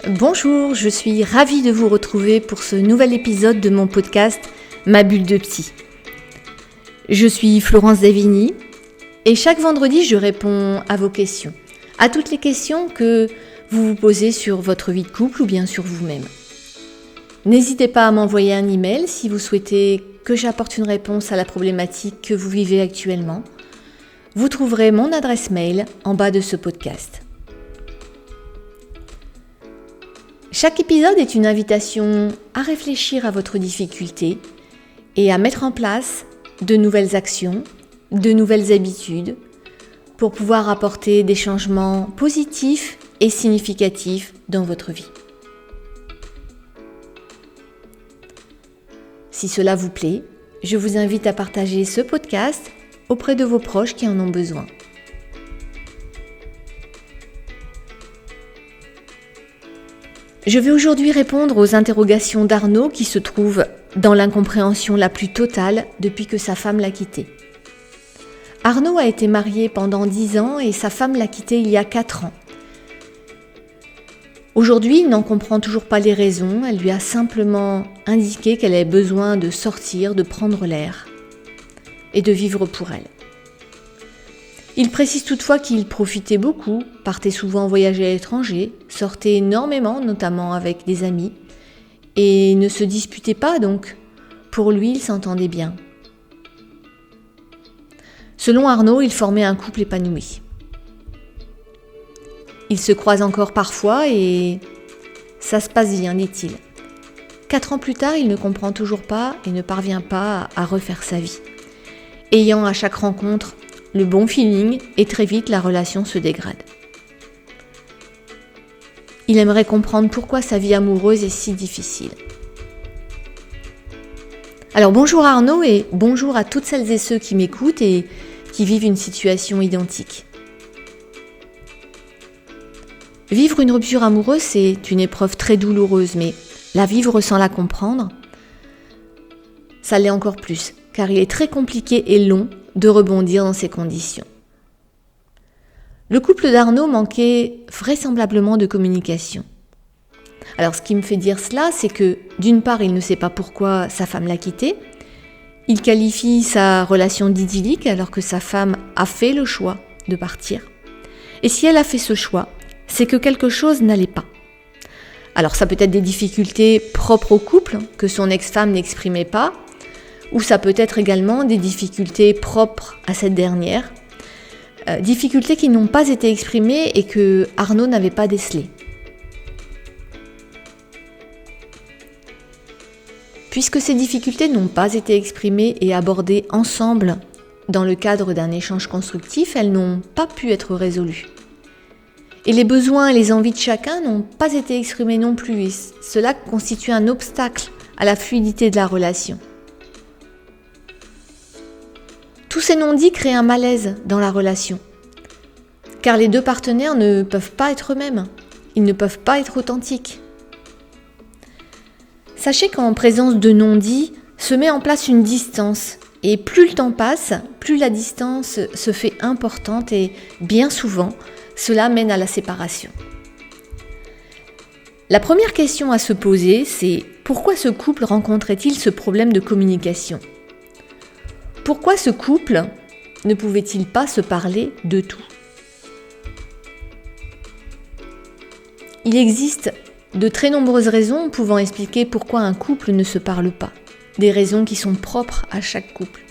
Bonjour, je suis ravie de vous retrouver pour ce nouvel épisode de mon podcast Ma bulle de psy. Je suis Florence Davigny et chaque vendredi je réponds à vos questions, à toutes les questions que vous vous posez sur votre vie de couple ou bien sur vous-même. N'hésitez pas à m'envoyer un email si vous souhaitez que j'apporte une réponse à la problématique que vous vivez actuellement. Vous trouverez mon adresse mail en bas de ce podcast. Chaque épisode est une invitation à réfléchir à votre difficulté et à mettre en place de nouvelles actions, de nouvelles habitudes pour pouvoir apporter des changements positifs et significatifs dans votre vie. Si cela vous plaît, je vous invite à partager ce podcast auprès de vos proches qui en ont besoin. Je vais aujourd'hui répondre aux interrogations d'Arnaud qui se trouve dans l'incompréhension la plus totale depuis que sa femme l'a quitté. Arnaud a été marié pendant 10 ans et sa femme l'a quitté il y a 4 ans. Aujourd'hui, il n'en comprend toujours pas les raisons, elle lui a simplement indiqué qu'elle avait besoin de sortir, de prendre l'air et de vivre pour elle. Il précise toutefois qu'il profitait beaucoup, partait souvent voyager à l'étranger, sortait énormément, notamment avec des amis, et ne se disputait pas donc. Pour lui, il s'entendait bien. Selon Arnaud, il formait un couple épanoui. Ils se croisent encore parfois et ça se passe bien, dit-il. 4 ans plus tard, il ne comprend toujours pas et ne parvient pas à refaire sa vie. Ayant à chaque rencontre le bon feeling et très vite la relation se dégrade. Il aimerait comprendre pourquoi sa vie amoureuse est si difficile. Alors bonjour Arnaud et bonjour à toutes celles et ceux qui m'écoutent et qui vivent une situation identique. Vivre une rupture amoureuse, c'est une épreuve très douloureuse, mais la vivre sans la comprendre, ça l'est encore plus, car il est très compliqué et long de rebondir dans ces conditions. Le couple d'Arnaud manquait vraisemblablement de communication. Alors ce qui me fait dire cela, c'est que d'une part, il ne sait pas pourquoi sa femme l'a quitté. Il qualifie sa relation d'idyllique alors que sa femme a fait le choix de partir. Et si elle a fait ce choix, c'est que quelque chose n'allait pas. Alors ça peut être des difficultés propres au couple que son ex-femme n'exprimait pas, ou ça peut être également des difficultés propres à cette dernière, difficultés qui n'ont pas été exprimées et que Arnaud n'avait pas décelées. Puisque ces difficultés n'ont pas été exprimées et abordées ensemble dans le cadre d'un échange constructif, elles n'ont pas pu être résolues. Et les besoins et les envies de chacun n'ont pas été exprimés non plus, et cela constitue un obstacle à la fluidité de la relation. Tous ces non-dits créent un malaise dans la relation, car les deux partenaires ne peuvent pas être eux-mêmes, ils ne peuvent pas être authentiques. Sachez qu'en présence de non-dits se met en place une distance, et plus le temps passe, plus la distance se fait importante et bien souvent, cela mène à la séparation. La première question à se poser, c'est pourquoi ce couple rencontrait-il ce problème de communication ? Pourquoi ce couple ne pouvait-il pas se parler de tout ? Il existe de très nombreuses raisons pouvant expliquer pourquoi un couple ne se parle pas. Des raisons qui sont propres à chaque couple.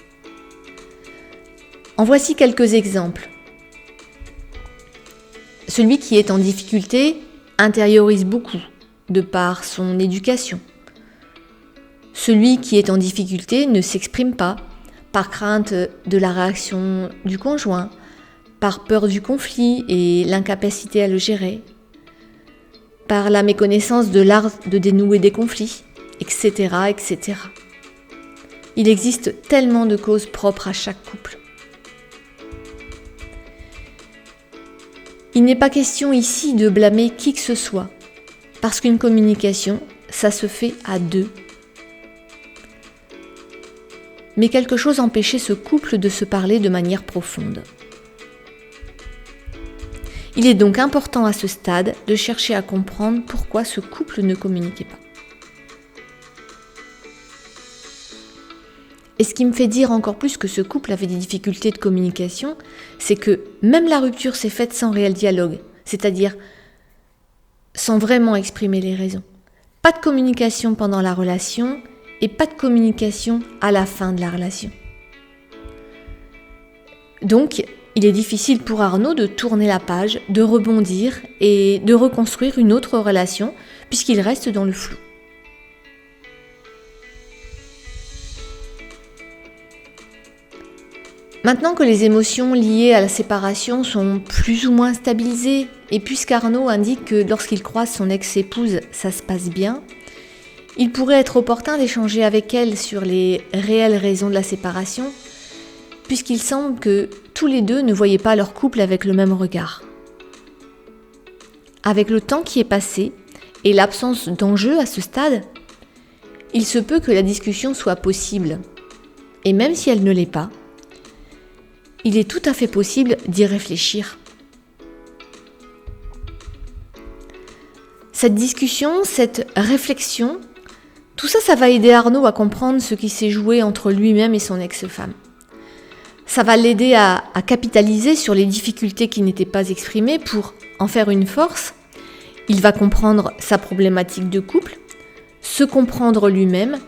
En voici quelques exemples. Celui qui est en difficulté intériorise beaucoup, de par son éducation. Celui qui est en difficulté ne s'exprime pas, par crainte de la réaction du conjoint, par peur du conflit et l'incapacité à le gérer, par la méconnaissance de l'art de dénouer des conflits, etc., etc. Il existe tellement de causes propres à chaque couple. Il n'est pas question ici de blâmer qui que ce soit, parce qu'une communication, ça se fait à deux. Mais quelque chose empêchait ce couple de se parler de manière profonde. Il est donc important à ce stade de chercher à comprendre pourquoi ce couple ne communiquait pas. Et ce qui me fait dire encore plus que ce couple avait des difficultés de communication, c'est que même la rupture s'est faite sans réel dialogue, c'est-à-dire sans vraiment exprimer les raisons. Pas de communication pendant la relation et pas de communication à la fin de la relation. Donc, il est difficile pour Arnaud de tourner la page, de rebondir et de reconstruire une autre relation puisqu'il reste dans le flou. Maintenant que les émotions liées à la séparation sont plus ou moins stabilisées, et puisqu'Arnaud indique que lorsqu'il croise son ex-épouse, ça se passe bien, il pourrait être opportun d'échanger avec elle sur les réelles raisons de la séparation, puisqu'il semble que tous les deux ne voyaient pas leur couple avec le même regard. Avec le temps qui est passé et l'absence d'enjeu à ce stade, il se peut que la discussion soit possible. Et même si elle ne l'est pas, il est tout à fait possible d'y réfléchir. Cette discussion, cette réflexion, tout ça, ça va aider Arnaud à comprendre ce qui s'est joué entre lui-même et son ex-femme. Ça va l'aider à capitaliser sur les difficultés qui n'étaient pas exprimées pour en faire une force. Il va comprendre sa problématique de couple, se comprendre lui-même,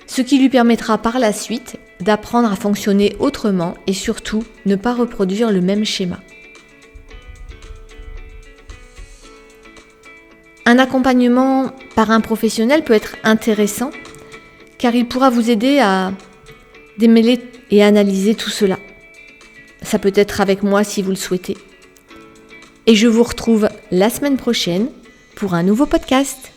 ce qui lui permettra par la suite d'apprendre à fonctionner autrement et surtout ne pas reproduire le même schéma. Un accompagnement par un professionnel peut être intéressant car il pourra vous aider à démêler et analyser tout cela. Ça peut être avec moi si vous le souhaitez. Et je vous retrouve la semaine prochaine pour un nouveau podcast.